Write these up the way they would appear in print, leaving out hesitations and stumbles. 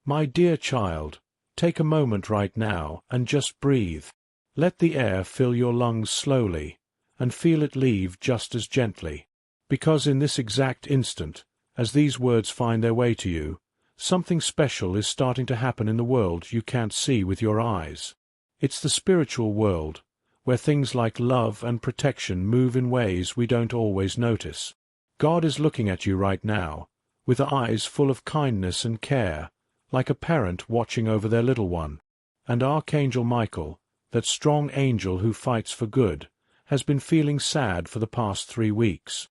My dear child, take a moment right now and just breathe. Let the air fill your lungs slowly, and feel it leave just as gently. Because in this exact instant, as these words find their way to you, something special is starting to happen in the world you can't see with your eyes. It's the spiritual world, where things like love and protection move in ways we don't always notice. God is looking at you right now, with eyes full of kindness and care, like a parent watching over their little one. And Archangel Michael, that strong angel who fights for good, has been feeling sad for the past 3 weeks.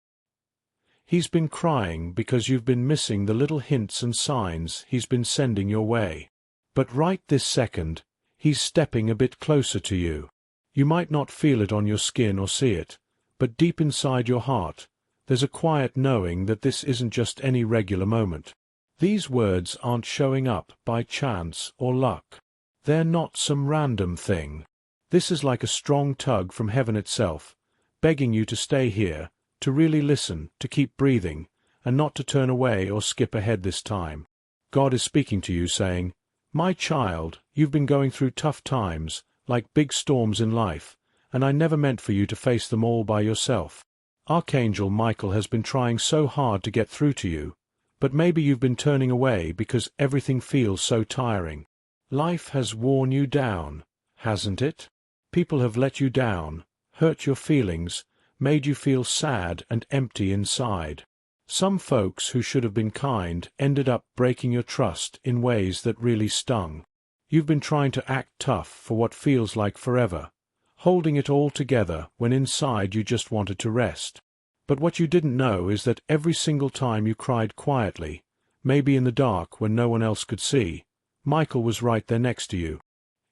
He's been crying because you've been missing the little hints and signs he's been sending your way. But right this second, he's stepping a bit closer to you. You might not feel it on your skin or see it, but deep inside your heart, there's a quiet knowing that this isn't just any regular moment. These words aren't showing up by chance or luck. They're not some random thing. This is like a strong tug from heaven itself, begging you to stay here, to really listen, to keep breathing, and not to turn away or skip ahead this time. God is speaking to you saying, "My child, you've been going through tough times, like big storms in life, and I never meant for you to face them all by yourself. Archangel Michael has been trying so hard to get through to you, but maybe you've been turning away because everything feels so tiring. Life has worn you down, hasn't it? People have let you down, hurt your feelings, made you feel sad and empty inside. Some folks who should have been kind ended up breaking your trust in ways that really stung. You've been trying to act tough for what feels like forever, holding it all together when inside you just wanted to rest. But what you didn't know is that every single time you cried quietly, maybe in the dark when no one else could see, Michael was right there next to you.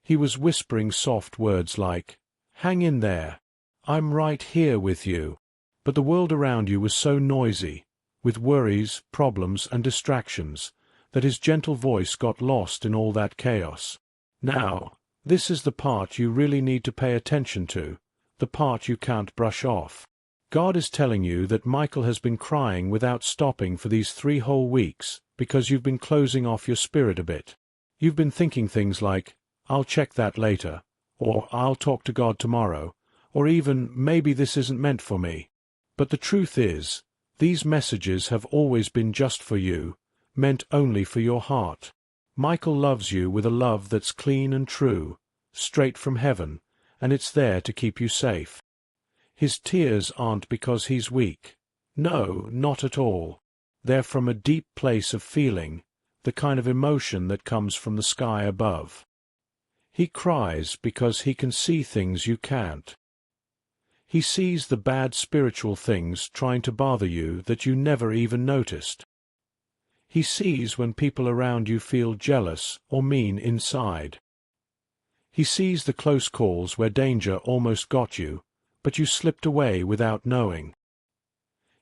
He was whispering soft words like, "Hang in there. I'm right here with you." But the world around you was so noisy, with worries, problems, and distractions, that his gentle voice got lost in all that chaos. Now, this is the part you really need to pay attention to, the part you can't brush off. God is telling you that Michael has been crying without stopping for these 3 whole weeks because you've been closing off your spirit a bit. You've been thinking things like, "I'll check that later," or "I'll talk to God tomorrow," or even, "Maybe this isn't meant for me." But the truth is, these messages have always been just for you, meant only for your heart. Michael loves you with a love that's clean and true, straight from heaven, and it's there to keep you safe. His tears aren't because he's weak. No, not at all. They're from a deep place of feeling, the kind of emotion that comes from the sky above. He cries because he can see things you can't. He sees the bad spiritual things trying to bother you that you never even noticed. He sees when people around you feel jealous or mean inside. He sees the close calls where danger almost got you, but you slipped away without knowing.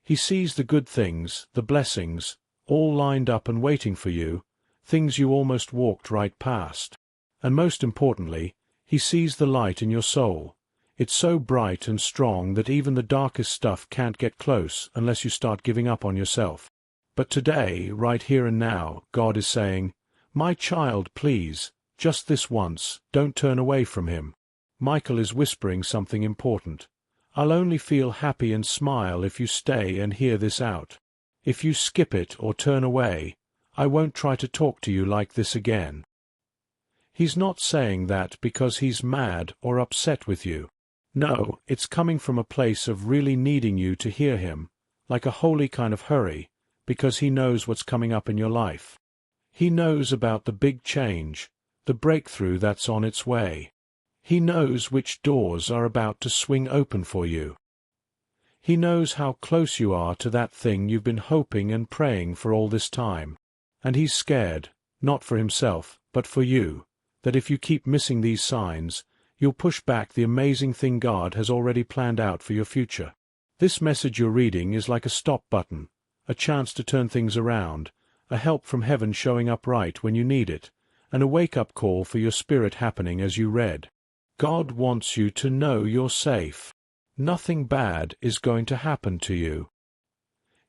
He sees the good things, the blessings, all lined up and waiting for you, things you almost walked right past. And most importantly, he sees the light in your soul. It's so bright and strong that even the darkest stuff can't get close unless you start giving up on yourself. But today, right here and now, God is saying, "My child, please, just this once, don't turn away from him." Michael is whispering something important. "I'll only feel happy and smile if you stay and hear this out. If you skip it or turn away, I won't try to talk to you like this again." He's not saying that because he's mad or upset with you. No, it's coming from a place of really needing you to hear him, like a holy kind of hurry, because he knows what's coming up in your life. He knows about the big change, the breakthrough that's on its way. He knows which doors are about to swing open for you. He knows how close you are to that thing you've been hoping and praying for all this time. And he's scared, not for himself, but for you, that if you keep missing these signs, you'll push back the amazing thing God has already planned out for your future. This message you're reading is like a stop button, a chance to turn things around, a help from heaven showing up right when you need it, and a wake-up call for your spirit happening as you read. God wants you to know you're safe. Nothing bad is going to happen to you.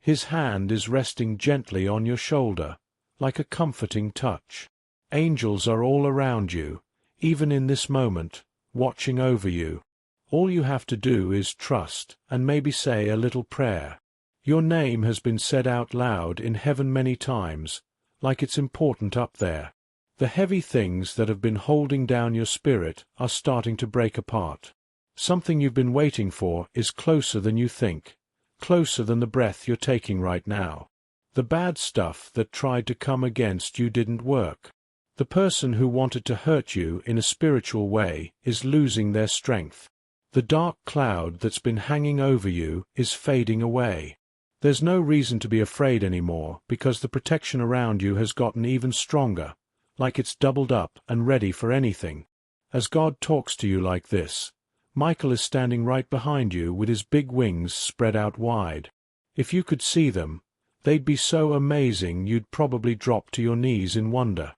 His hand is resting gently on your shoulder, like a comforting touch. Angels are all around you, even in this moment, watching over you. All you have to do is trust, and maybe say a little prayer. Your name has been said out loud in heaven many times, like it's important up there. The heavy things that have been holding down your spirit are starting to break apart. Something you've been waiting for is closer than you think, closer than the breath you're taking right now. The bad stuff that tried to come against you didn't work. The person who wanted to hurt you in a spiritual way is losing their strength. The dark cloud that's been hanging over you is fading away. There's no reason to be afraid anymore because the protection around you has gotten even stronger, like it's doubled up and ready for anything. As God talks to you like this, Michael is standing right behind you with his big wings spread out wide. If you could see them, they'd be so amazing you'd probably drop to your knees in wonder.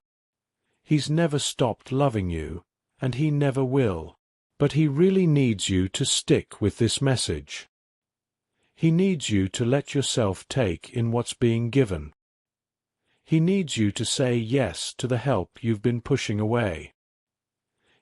He's never stopped loving you, and he never will. But he really needs you to stick with this message. He needs you to let yourself take in what's being given. He needs you to say yes to the help you've been pushing away.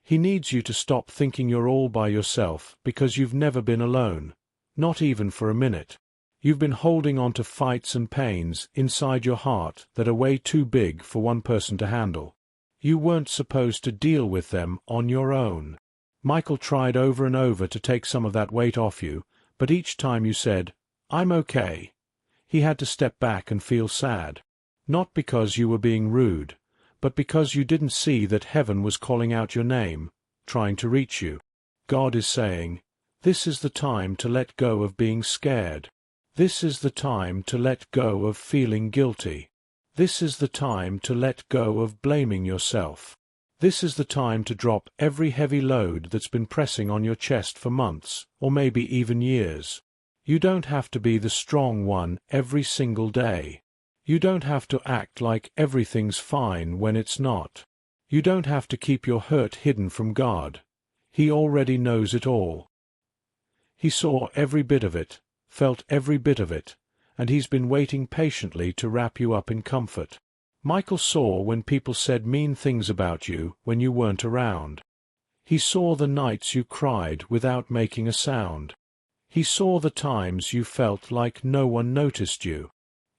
He needs you to stop thinking you're all by yourself because you've never been alone, not even for a minute. You've been holding on to fights and pains inside your heart that are way too big for one person to handle. You weren't supposed to deal with them on your own. Michael tried over and over to take some of that weight off you, but each time you said, "I'm okay," he had to step back and feel sad. Not because you were being rude, but because you didn't see that heaven was calling out your name, trying to reach you. God is saying, this is the time to let go of being scared. This is the time to let go of feeling guilty. This is the time to let go of blaming yourself. This is the time to drop every heavy load that's been pressing on your chest for months, or maybe even years. You don't have to be the strong one every single day. You don't have to act like everything's fine when it's not. You don't have to keep your hurt hidden from God. He already knows it all. He saw every bit of it, felt every bit of it, and he's been waiting patiently to wrap you up in comfort. Michael saw when people said mean things about you when you weren't around. He saw the nights you cried without making a sound. He saw the times you felt like no one noticed you.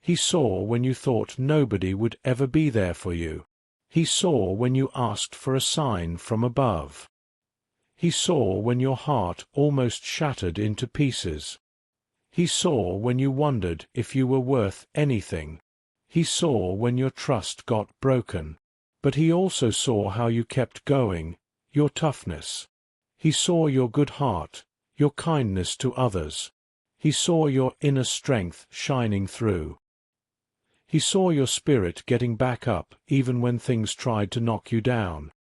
He saw when you thought nobody would ever be there for you. He saw when you asked for a sign from above. He saw when your heart almost shattered into pieces. He saw when you wondered if you were worth anything. He saw when your trust got broken. But he also saw how you kept going, your toughness. He saw your good heart, your kindness to others. He saw your inner strength shining through. He saw your spirit getting back up even when things tried to knock you down.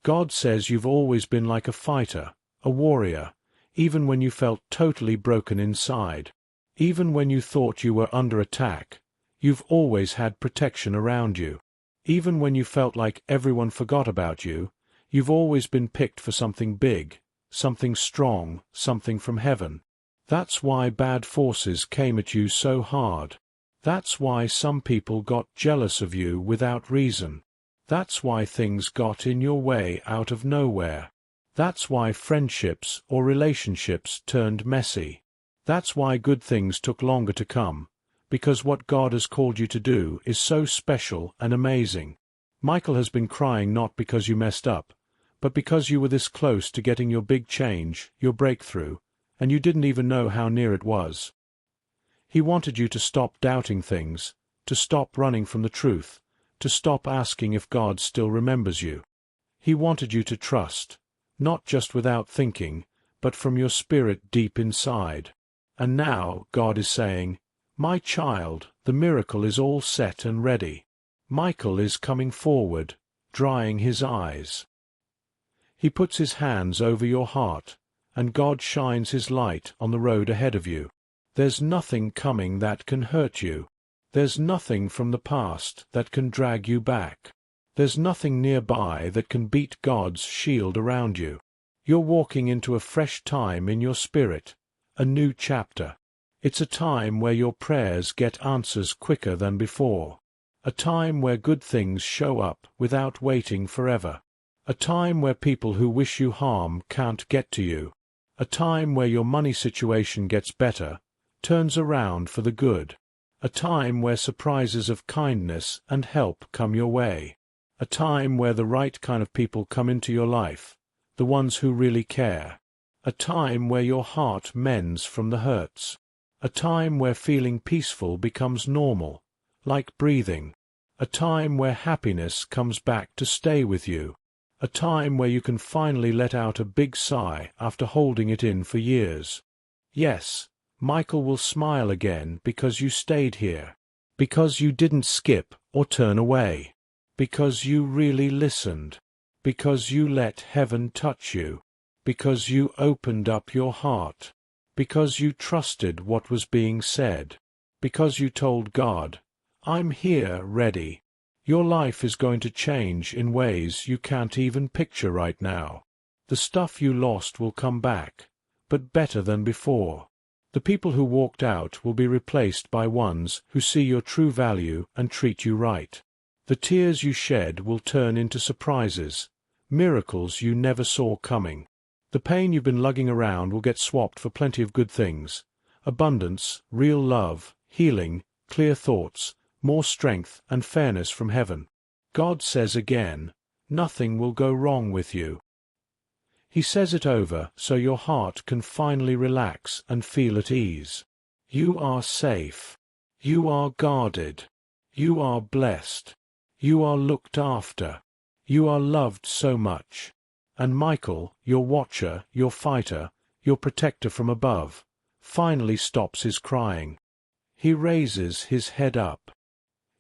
God says you've always been like a fighter, a warrior, even when you felt totally broken inside. Even when you thought you were under attack, you've always had protection around you. Even when you felt like everyone forgot about you, you've always been picked for something big, something strong, something from heaven. That's why bad forces came at you so hard. That's why some people got jealous of you without reason. That's why things got in your way out of nowhere. That's why friendships or relationships turned messy. That's why good things took longer to come, because what God has called you to do is so special and amazing. Michael has been crying not because you messed up, but because you were this close to getting your big change, your breakthrough, and you didn't even know how near it was. He wanted you to stop doubting things, to stop running from the truth, to stop asking if God still remembers you. He wanted you to trust, not just without thinking, but from your spirit deep inside. And now God is saying, "My child, the miracle is all set and ready." Michael is coming forward, drying his eyes. He puts his hands over your heart, and God shines his light on the road ahead of you. There's nothing coming that can hurt you. There's nothing from the past that can drag you back. There's nothing nearby that can beat God's shield around you. You're walking into a fresh time in your spirit, a new chapter. It's a time where your prayers get answers quicker than before. A time where good things show up without waiting forever. A time where people who wish you harm can't get to you. A time where your money situation gets better, turns around for the good. A time where surprises of kindness and help come your way. A time where the right kind of people come into your life, the ones who really care. A time where your heart mends from the hurts. A time where feeling peaceful becomes normal, like breathing. A time where happiness comes back to stay with you. A time where you can finally let out a big sigh after holding it in for years. Yes, Michael will smile again because you stayed here. Because you didn't skip or turn away. Because you really listened. Because you let heaven touch you. Because you opened up your heart. Because you trusted what was being said. Because you told God, "I'm here, ready." Your life is going to change in ways you can't even picture right now. The stuff you lost will come back, but better than before. The people who walked out will be replaced by ones who see your true value and treat you right. The tears you shed will turn into surprises, miracles you never saw coming. The pain you've been lugging around will get swapped for plenty of good things. Abundance, real love, healing, clear thoughts, more strength and fairness from heaven. God says again, nothing will go wrong with you. He says it over so your heart can finally relax and feel at ease. You are safe. You are guarded. You are blessed. You are looked after. You are loved so much. And Michael, your watcher, your fighter, your protector from above, finally stops his crying. He raises his head up.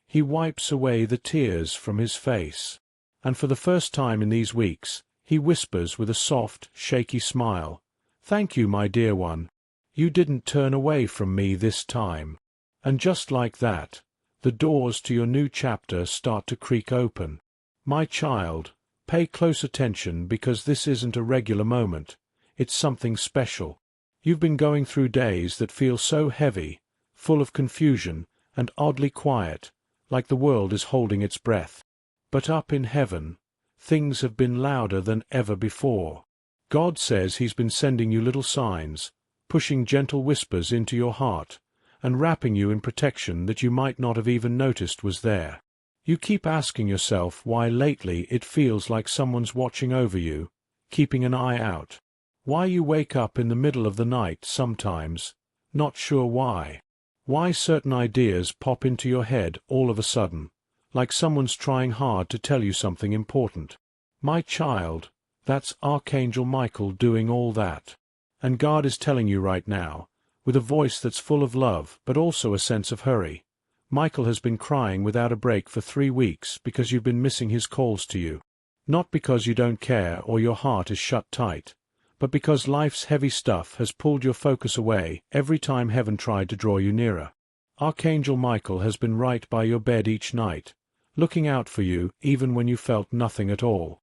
He wipes away the tears from his face. And for the first time in these weeks, he whispers with a soft, shaky smile, "Thank you, my dear one. You didn't turn away from me this time." And just like that, the doors to your new chapter start to creak open. My child, pay close attention because this isn't a regular moment. It's something special. You've been going through days that feel so heavy, full of confusion, and oddly quiet, like the world is holding its breath. But up in heaven, things have been louder than ever before. God says He's been sending you little signs, pushing gentle whispers into your heart, and wrapping you in protection that you might not have even noticed was there. You keep asking yourself why lately it feels like someone's watching over you, keeping an eye out. Why you wake up in the middle of the night sometimes, not sure why. Why certain ideas pop into your head all of a sudden, like someone's trying hard to tell you something important. My child, that's Archangel Michael doing all that. And God is telling you right now, with a voice that's full of love but also a sense of hurry. Michael has been crying without a break for 3 weeks because you've been missing his calls to you. Not because you don't care or your heart is shut tight, but because life's heavy stuff has pulled your focus away every time heaven tried to draw you nearer. Archangel Michael has been right by your bed each night, looking out for you even when you felt nothing at all.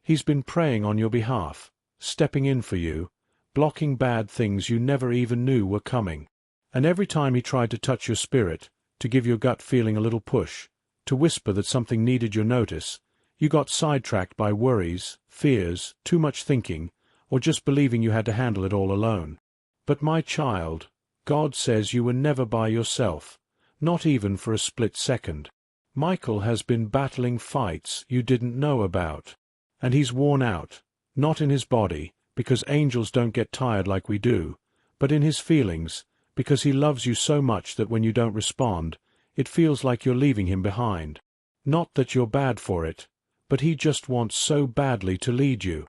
He's been praying on your behalf, stepping in for you, blocking bad things you never even knew were coming. And every time he tried to touch your spirit, to give your gut feeling a little push, to whisper that something needed your notice, you got sidetracked by worries, fears, too much thinking, or just believing you had to handle it all alone. But my child, God says you were never by yourself, not even for a split second. Michael has been battling fights you didn't know about. And he's worn out, not in his body, because angels don't get tired like we do, but in his feelings, because he loves you so much that when you don't respond, it feels like you're leaving him behind. Not that you're bad for it, but he just wants so badly to lead you.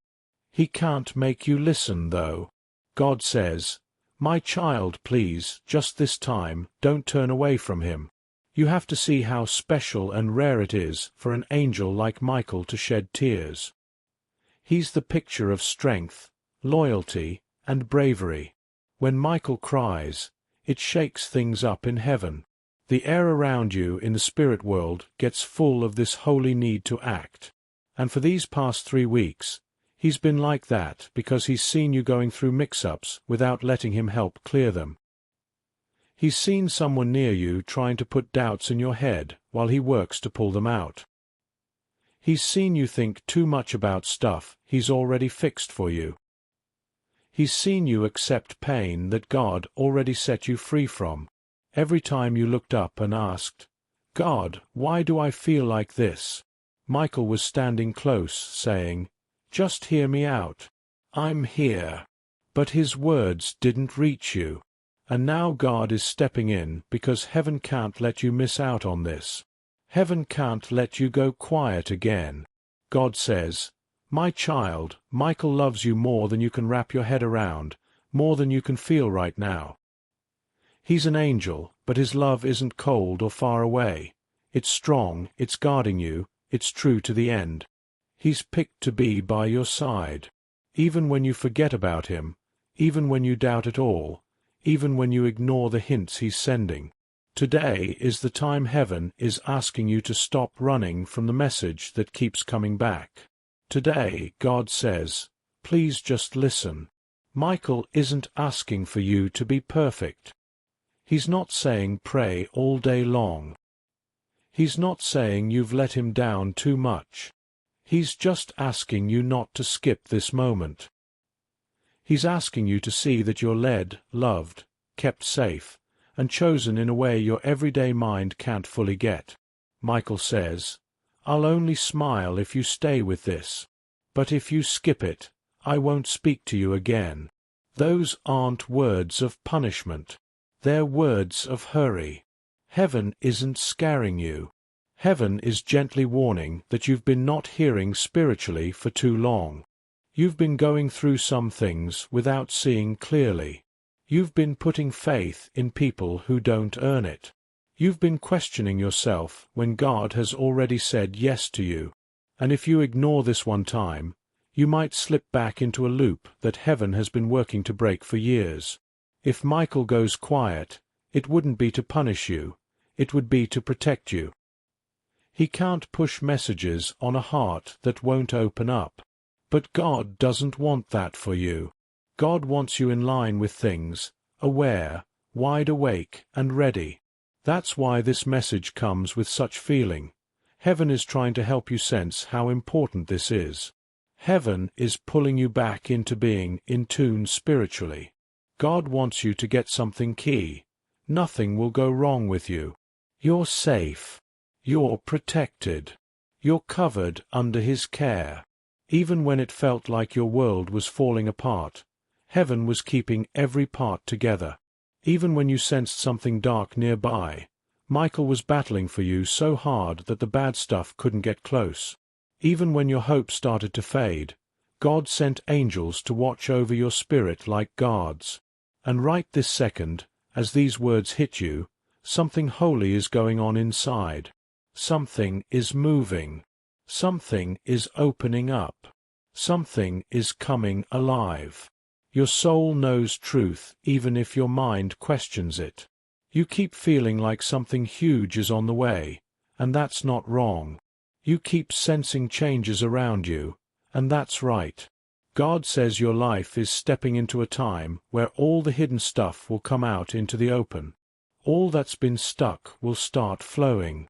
He can't make you listen, though. God says, "My child, please, just this time, don't turn away from him." You have to see how special and rare it is for an angel like Michael to shed tears. He's the picture of strength, loyalty, and bravery. When Michael cries, it shakes things up in heaven. The air around you in the spirit world gets full of this holy need to act. And for these past 3 weeks, he's been like that because he's seen you going through mix-ups without letting him help clear them. He's seen someone near you trying to put doubts in your head while he works to pull them out. He's seen you think too much about stuff he's already fixed for you. He's seen you accept pain that God already set you free from. Every time you looked up and asked, "God, why do I feel like this?" Michael was standing close, saying, "Just hear me out. I'm here." But his words didn't reach you. And now God is stepping in because heaven can't let you miss out on this. Heaven can't let you go quiet again. God says, "My child, Michael loves you more than you can wrap your head around, more than you can feel right now. He's an angel, but his love isn't cold or far away. It's strong, it's guarding you, it's true to the end. He's picked to be by your side. Even when you forget about him, even when you doubt it all, even when you ignore the hints he's sending. Today is the time heaven is asking you to stop running from the message that keeps coming back. Today, God says, please just listen. Michael isn't asking for you to be perfect. He's not saying pray all day long. He's not saying you've let him down too much. He's just asking you not to skip this moment. He's asking you to see that you're led, loved, kept safe, and chosen in a way your everyday mind can't fully get. Michael says, "I'll only smile if you stay with this. But if you skip it, I won't speak to you again." Those aren't words of punishment. They're words of hurry. Heaven isn't scaring you. Heaven is gently warning that you've been not hearing spiritually for too long. You've been going through some things without seeing clearly. You've been putting faith in people who don't earn it. You've been questioning yourself when God has already said yes to you. And if you ignore this one time, you might slip back into a loop that heaven has been working to break for years. If Michael goes quiet, it wouldn't be to punish you, it would be to protect you. He can't push messages on a heart that won't open up. But God doesn't want that for you. God wants you in line with things, aware, wide awake, and ready. That's why this message comes with such feeling. Heaven is trying to help you sense how important this is. Heaven is pulling you back into being in tune spiritually. God wants you to get something key. Nothing will go wrong with you. You're safe. You're protected. You're covered under His care. Even when it felt like your world was falling apart, heaven was keeping every part together. Even when you sensed something dark nearby, Michael was battling for you so hard that the bad stuff couldn't get close. Even when your hope started to fade, God sent angels to watch over your spirit like guards. And right this second, as these words hit you, something holy is going on inside. Something is moving. Something is opening up. Something is coming alive. Your soul knows truth even if your mind questions it. You keep feeling like something huge is on the way, and that's not wrong. You keep sensing changes around you, and that's right. God says your life is stepping into a time where all the hidden stuff will come out into the open. All that's been stuck will start flowing.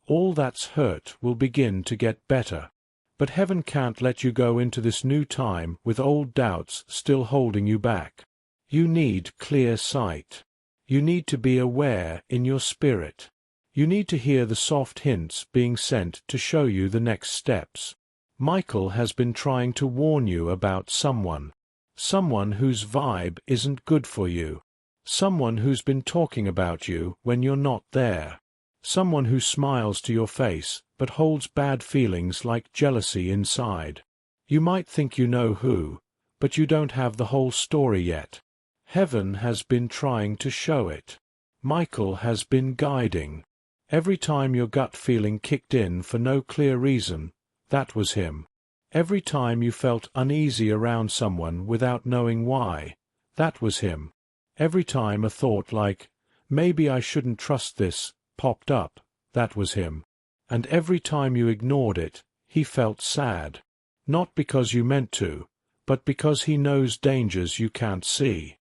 All that's hurt will begin to get better. But heaven can't let you go into this new time with old doubts still holding you back. You need clear sight. You need to be aware in your spirit. You need to hear the soft hints being sent to show you the next steps. Michael has been trying to warn you about someone. Someone whose vibe isn't good for you. Someone who's been talking about you when you're not there. Someone who smiles to your face but holds bad feelings like jealousy inside. You might think you know who, but you don't have the whole story yet. Heaven has been trying to show it. Michael has been guiding. Every time your gut feeling kicked in for no clear reason, that was him. Every time you felt uneasy around someone without knowing why, that was him. Every time a thought like, maybe I shouldn't trust this, popped up, that was him. And every time you ignored it, he felt sad. Not because you meant to, but because he knows dangers you can't see.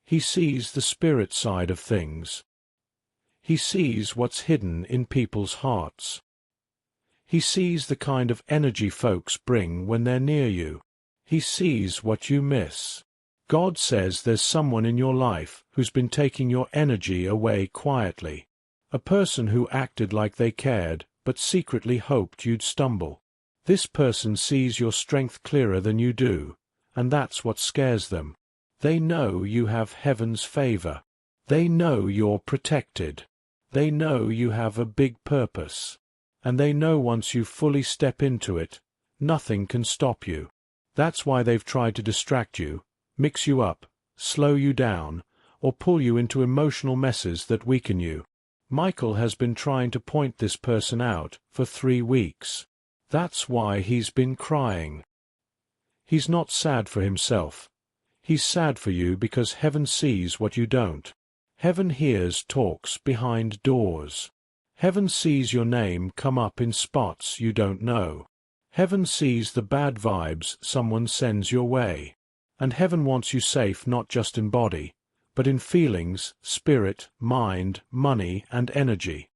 He sees the spirit side of things. He sees what's hidden in people's hearts. He sees the kind of energy folks bring when they're near you. He sees what you miss. God says there's someone in your life who's been taking your energy away quietly. A person who acted like they cared, but secretly hoped you'd stumble. This person sees your strength clearer than you do, and that's what scares them. They know you have heaven's favor. They know you're protected. They know you have a big purpose. And they know once you fully step into it, nothing can stop you. That's why they've tried to distract you, mix you up, slow you down, or pull you into emotional messes that weaken you. Michael has been trying to point this person out for 3 weeks. That's why he's been crying. He's not sad for himself. He's sad for you because heaven sees what you don't. Heaven hears talks behind doors. Heaven sees your name come up in spots you don't know. Heaven sees the bad vibes someone sends your way. And heaven wants you safe not just in body, but in feelings, spirit, mind, money, and energy.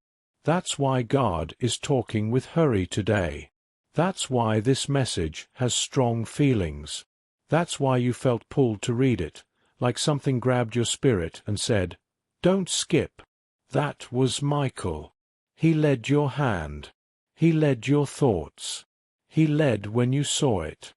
That's why God is talking with hurry today. That's why this message has strong feelings. That's why you felt pulled to read it, like something grabbed your spirit and said, "Don't skip." That was Michael. He led your hand. He led your thoughts. He led when you saw it.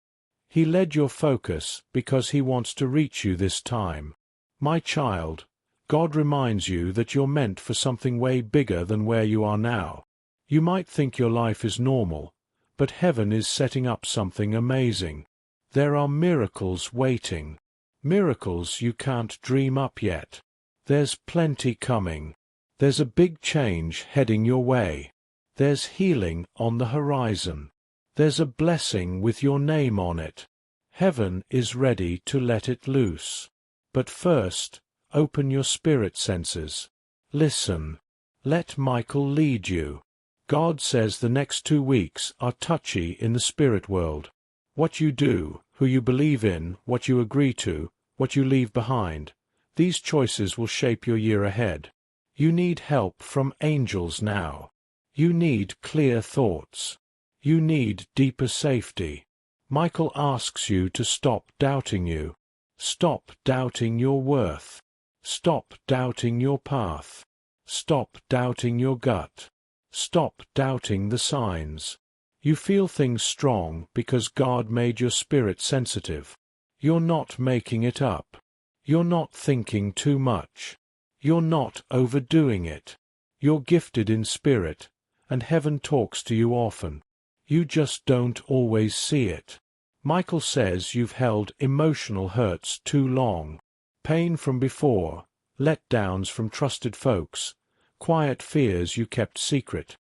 He led your focus because he wants to reach you this time. My child, God reminds you that you're meant for something way bigger than where you are now. You might think your life is normal, but heaven is setting up something amazing. There are miracles waiting. Miracles you can't dream up yet. There's plenty coming. There's a big change heading your way. There's healing on the horizon. There's a blessing with your name on it. Heaven is ready to let it loose. But first, open your spirit senses. Listen. Let Michael lead you. God says the next 2 weeks are touchy in the spirit world. What you do, who you believe in, what you agree to, what you leave behind, these choices will shape your year ahead. You need help from angels now. You need clear thoughts. You need deeper safety. Michael asks you to stop doubting you. Stop doubting your worth. Stop doubting your path. Stop doubting your gut. Stop doubting the signs. You feel things strong because God made your spirit sensitive. You're not making it up. You're not thinking too much. You're not overdoing it. You're gifted in spirit, and heaven talks to you often. You just don't always see it. Michael says you've held emotional hurts too long. Pain from before, letdowns from trusted folks, quiet fears you kept secret.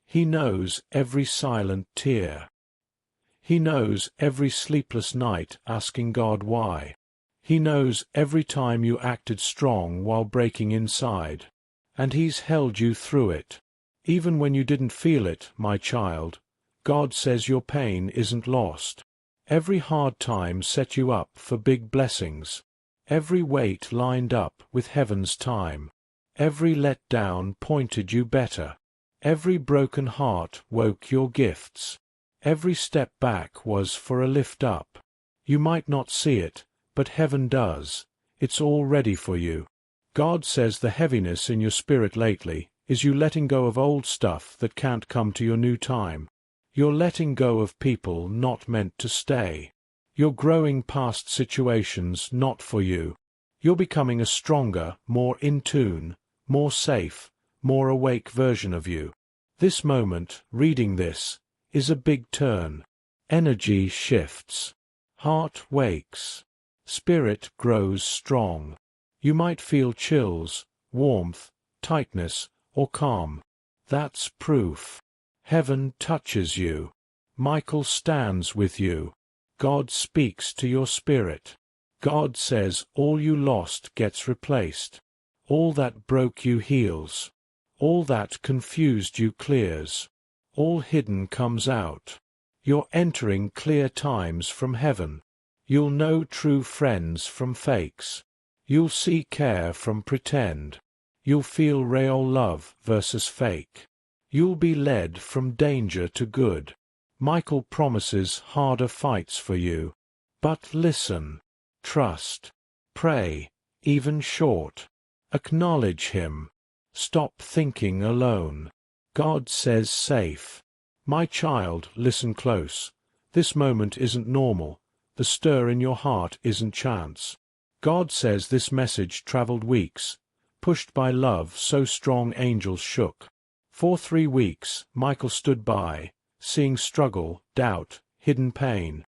He knows every silent tear. He knows every sleepless night asking God why. He knows every time you acted strong while breaking inside. And He's held you through it. Even when you didn't feel it, my child, God says your pain isn't lost. Every hard time set you up for big blessings. Every weight lined up with heaven's time. Every letdown pointed you better. Every broken heart woke your gifts. Every step back was for a lift up. You might not see it, but heaven does. It's all ready for you. God says the heaviness in your spirit lately is you letting go of old stuff that can't come to your new time. You're letting go of people not meant to stay. You're growing past situations not for you. You're becoming a stronger, more in tune, more safe, more awake version of you. This moment, reading this, is a big turn. Energy shifts. Heart wakes. Spirit grows strong. You might feel chills, warmth, tightness, or calm. That's proof. Heaven touches you. Michael stands with you. God speaks to your spirit. God says all you lost gets replaced. All that broke you heals. All that confused you clears. All hidden comes out. You're entering clear times from heaven. You'll know true friends from fakes. You'll see care from pretend. You'll feel real love versus fake. You'll be led from danger to good. Michael promises harder fights for you. But listen. Trust. Pray, even short. Acknowledge him. Stop thinking alone. God says safe. My child, listen close. This moment isn't normal. The stir in your heart isn't chance. God says this message traveled weeks, pushed by love so strong angels shook. For 3 weeks, Michael stood by, seeing struggle, doubt, hidden pain.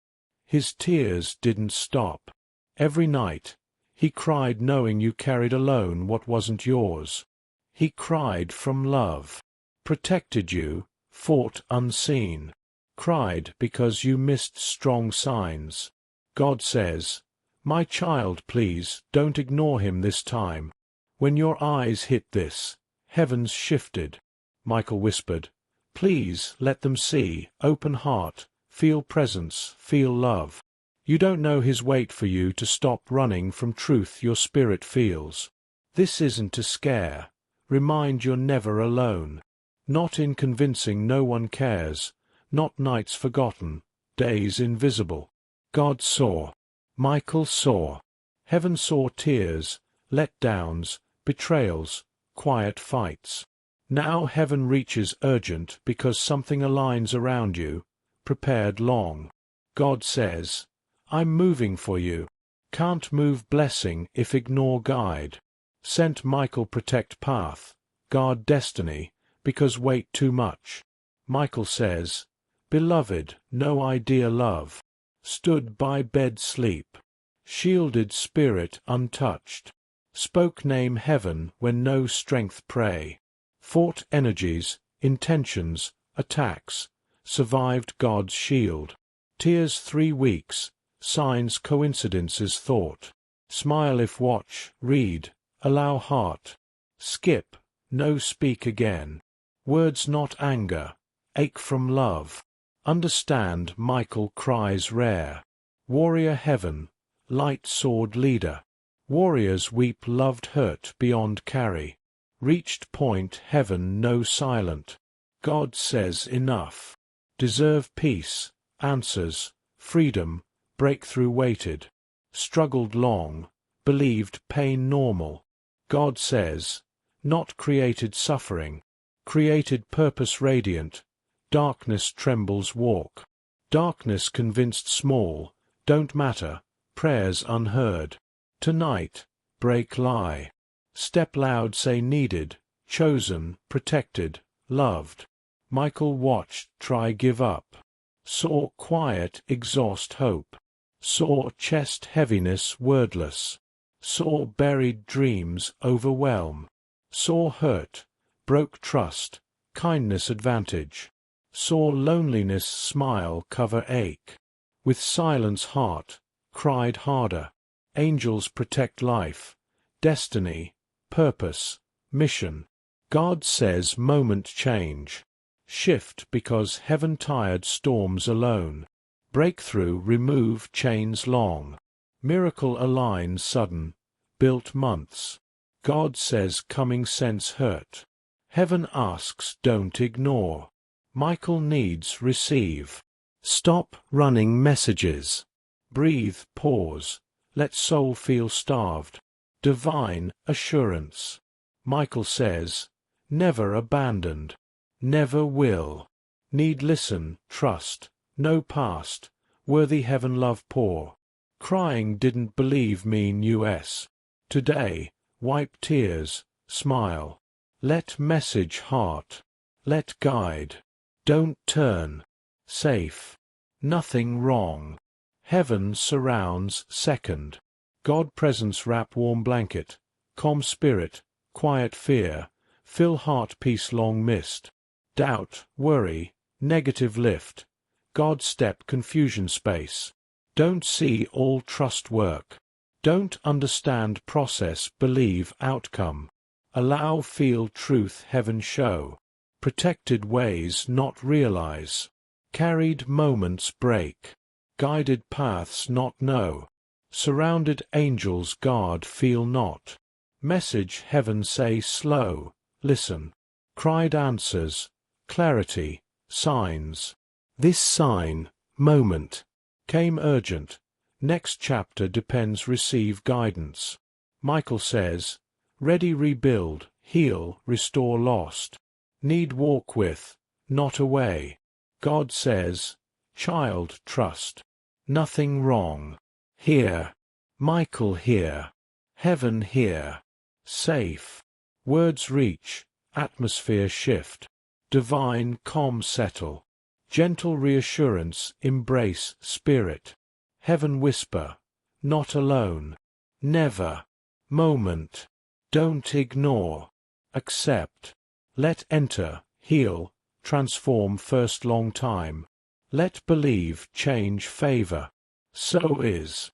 His tears didn't stop. Every night, he cried knowing you carried alone what wasn't yours. He cried from love. Protected you, fought unseen. Cried because you missed strong signs. God says, my child, please, don't ignore him this time. When your eyes hit this, heavens shifted. Michael whispered, please let them see, open heart, feel presence, feel love. You don't know his wait for you to stop running from truth your spirit feels. This isn't to scare. Remind you're never alone. Not in convincing no one cares. Not nights forgotten, days invisible. God saw. Michael saw. Heaven saw tears, letdowns, betrayals, quiet fights. Now heaven reaches urgent because something aligns around you, prepared long. God says, I'm moving for you. Can't move blessing if ignore guide. Sent Michael protect path, guard destiny, because wait too much. Michael says, beloved, no idea love. Stood by bed sleep. Shielded spirit untouched. Spoke name heaven when no strength pray. Fought energies, intentions, attacks. Survived God's shield. Tears 3 weeks. Signs coincidences thought. Smile if watch, read, allow heart. Skip, no speak again. Words not anger, ache from love. Understand Michael cries rare. Warrior heaven, light sword leader. Warriors weep loved hurt beyond carry. Reached point heaven no silent. God says enough. Deserve peace, answers, freedom, breakthrough waited. Struggled long, believed pain normal. God says, not created suffering. Created purpose radiant. Darkness trembles walk. Darkness convinced small, don't matter, prayers unheard. Tonight, break lie. Step loud say needed, chosen, protected, loved. Michael watched try give up. Saw quiet exhaust hope. Saw chest heaviness wordless. Saw buried dreams overwhelm. Saw hurt, broke trust, kindness advantage. Saw loneliness smile cover ache. With silence heart, cried harder. Angels protect life, destiny, purpose, mission. God says moment change. Shift because heaven tired storms alone. Breakthrough remove chains long. Miracle align sudden, built months. God says coming sense hurt. Heaven asks don't ignore. Michael needs receive. Stop running messages. Breathe, pause. Let soul feel starved. Divine assurance. Michael says, never abandoned. Never will. Need listen, trust. No past. Worthy heaven love pour. Crying didn't believe mean US. Today, wipe tears, smile. Let message heart. Let guide. Don't turn. Safe. Nothing wrong. Heaven surrounds second. God presence wrap warm blanket. Calm spirit, quiet fear. Fill heart peace long missed. Doubt, worry, negative lift. God step confusion space. Don't see all trust work. Don't understand process believe outcome. Allow feel truth heaven show. Protected ways not realize. Carried moments break. Guided paths not know. Surrounded angels guard feel not. Message heaven say slow, listen. Cried answers, clarity, signs. This sign, moment, came urgent. Next chapter depends receive guidance. Michael says, ready rebuild, heal, restore lost. Need walk with, not away. God says, child trust. Nothing wrong. Here. Michael here. Heaven here. Safe. Words reach, atmosphere shift. Divine calm settle. Gentle reassurance embrace spirit. Heaven whisper, not alone. Never. Moment. Don't ignore. Accept. Let enter, heal, transform first long time. Let believe change favor. So is.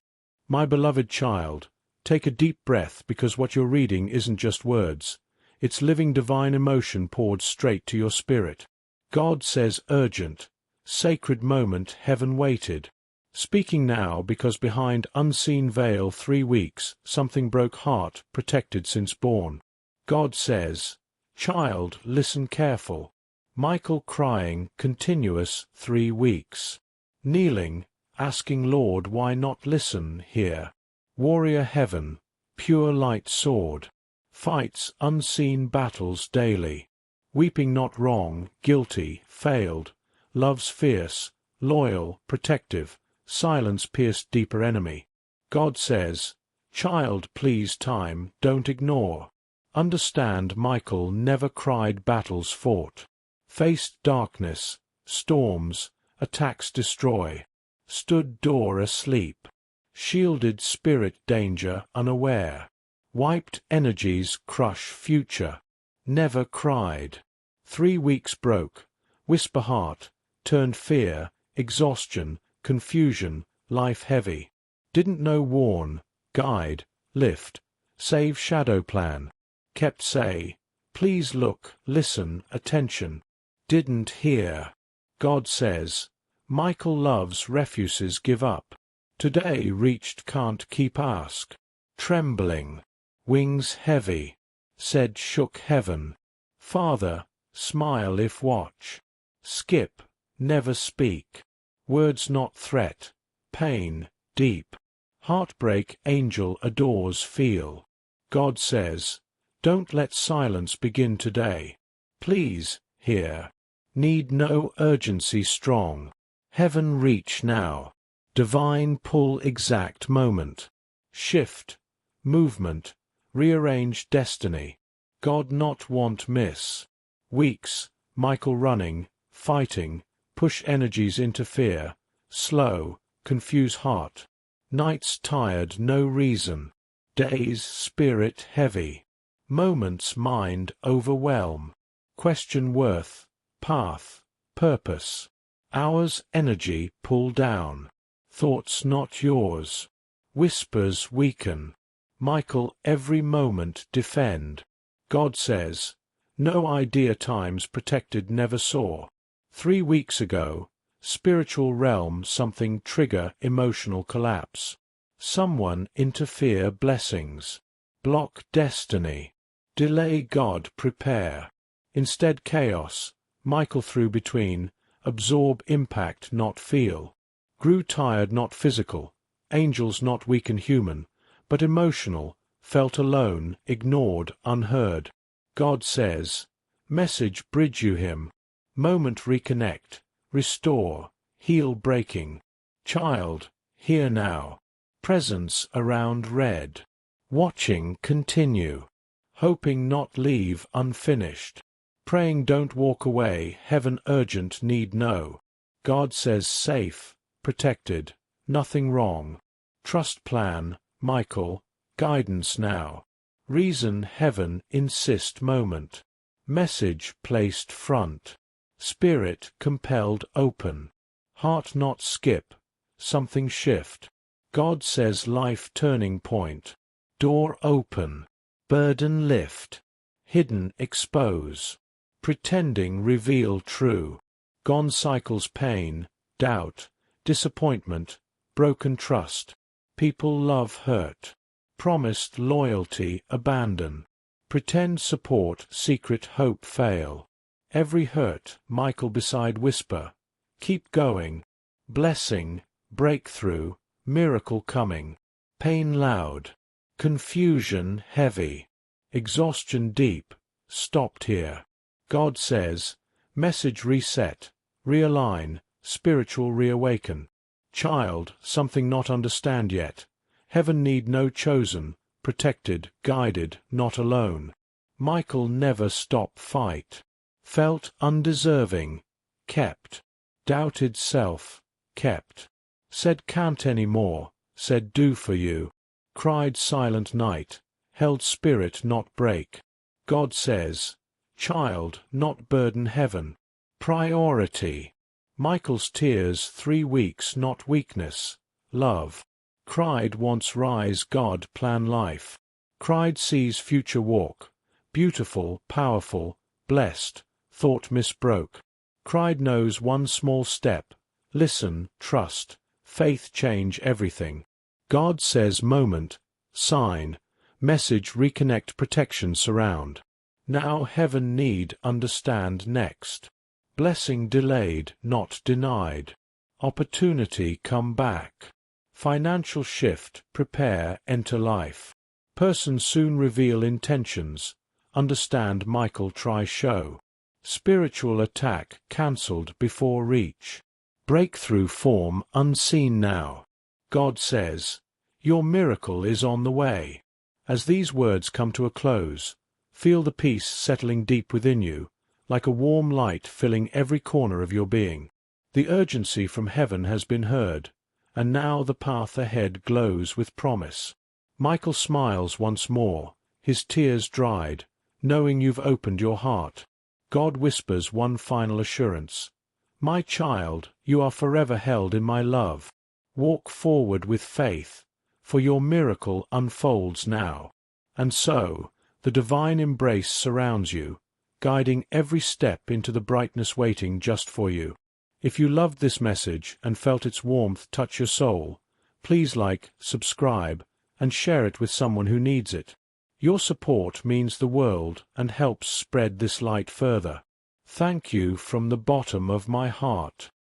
My beloved child, take a deep breath because what you're reading isn't just words. It's living divine emotion poured straight to your spirit. God says urgent, sacred moment heaven waited. Speaking now because behind unseen veil 3 weeks, something broke heart, protected since born. God says, child, listen careful. Michael crying, continuous 3 weeks. Kneeling, asking Lord why not listen here. Warrior heaven, pure light sword. Fights unseen battles daily. Weeping not wrong, guilty, failed. Love's fierce, loyal, protective. Silence pierced deeper enemy. God says, child please time, don't ignore. Understand Michael never cried battles fought. Faced darkness, storms, attacks destroy. Stood door asleep. Shielded spirit danger unaware. Wiped energies crush future. Never cried. 3 weeks broke. Whisper heart. Turned fear, exhaustion, confusion, life heavy. Didn't know warn, guide, lift. Save shadow plan. Kept say, please look, listen, attention. Didn't hear. God says, Michael loves refuses give up. Today reached can't keep ask. Trembling. Wings heavy. Said shook heaven. Father, smile if watch. Skip, never speak. Words not threat. Pain, deep. Heartbreak angel adores feel. God says, don't let silence begin today. Please, hear. Need no urgency strong. Heaven reach now. Divine pull exact moment. Shift. Movement. Rearrange destiny. God not want miss. Weeks. Michael running, fighting. Push energies interfere. Slow. Confuse heart. Nights tired no reason. Days spirit heavy. Moments mind overwhelm. Question worth. Path. Purpose. Hours energy pull down. Thoughts not yours. Whispers weaken. Michael every moment defend. God says, no idea times protected never saw. 3 weeks ago, spiritual realm something trigger emotional collapse. Someone interfere blessings. Block destiny. Delay God prepare. Instead chaos. Michael through between. Absorb impact not feel. Grew tired not physical. Angels not weak and human, but emotional. Felt alone, ignored, unheard. God says, message bridge you him. Moment reconnect. Restore. Heal breaking. Child, here now. Presence around red. Watching continue. Hoping not leave unfinished. Praying don't walk away, heaven urgent need know. God says safe, protected, nothing wrong. Trust plan, Michael, guidance now. Reason heaven insist moment. Message placed front. Spirit compelled open. Heart not skip, something shift. God says life turning point. Door open. Burden lift. Hidden expose. Pretending reveal true. Gone cycles pain, doubt, disappointment, broken trust. People love hurt. Promised loyalty abandon. Pretend support, secret hope fail. Every hurt, Michael beside whisper, keep going. Blessing, breakthrough, miracle coming. Pain loud, confusion heavy, exhaustion deep, stopped here. God says, message reset, realign, spiritual reawaken. Child, something not understand yet. Heaven need no chosen, protected, guided, not alone. Michael never stop fight. Felt undeserving, kept. Doubted self, kept. Said can't any more, said do for you. Cried silent night, held spirit not break. God says, child, not burden heaven. Priority. Michael's tears 3 weeks not weakness, love. Cried once rise God plan life. Cried sees future walk, beautiful, powerful, blessed, thought misbroke. Cried knows one small step, listen, trust, faith change everything. God says moment, sign, message reconnect protection surround. Now heaven need understand next. Blessing delayed, not denied. Opportunity come back. Financial shift, prepare, enter life. Person soon reveal intentions. Understand Michael try show. Spiritual attack cancelled before reach. Breakthrough form unseen now. God says, your miracle is on the way. As these words come to a close, feel the peace settling deep within you, like a warm light filling every corner of your being. The urgency from heaven has been heard, and now the path ahead glows with promise. Michael smiles once more, his tears dried, knowing you've opened your heart. God whispers one final assurance. My child, you are forever held in my love. Walk forward with faith, for your miracle unfolds now. And so, the divine embrace surrounds you, guiding every step into the brightness waiting just for you. If you loved this message and felt its warmth touch your soul, please like, subscribe, and share it with someone who needs it. Your support means the world and helps spread this light further. Thank you from the bottom of my heart.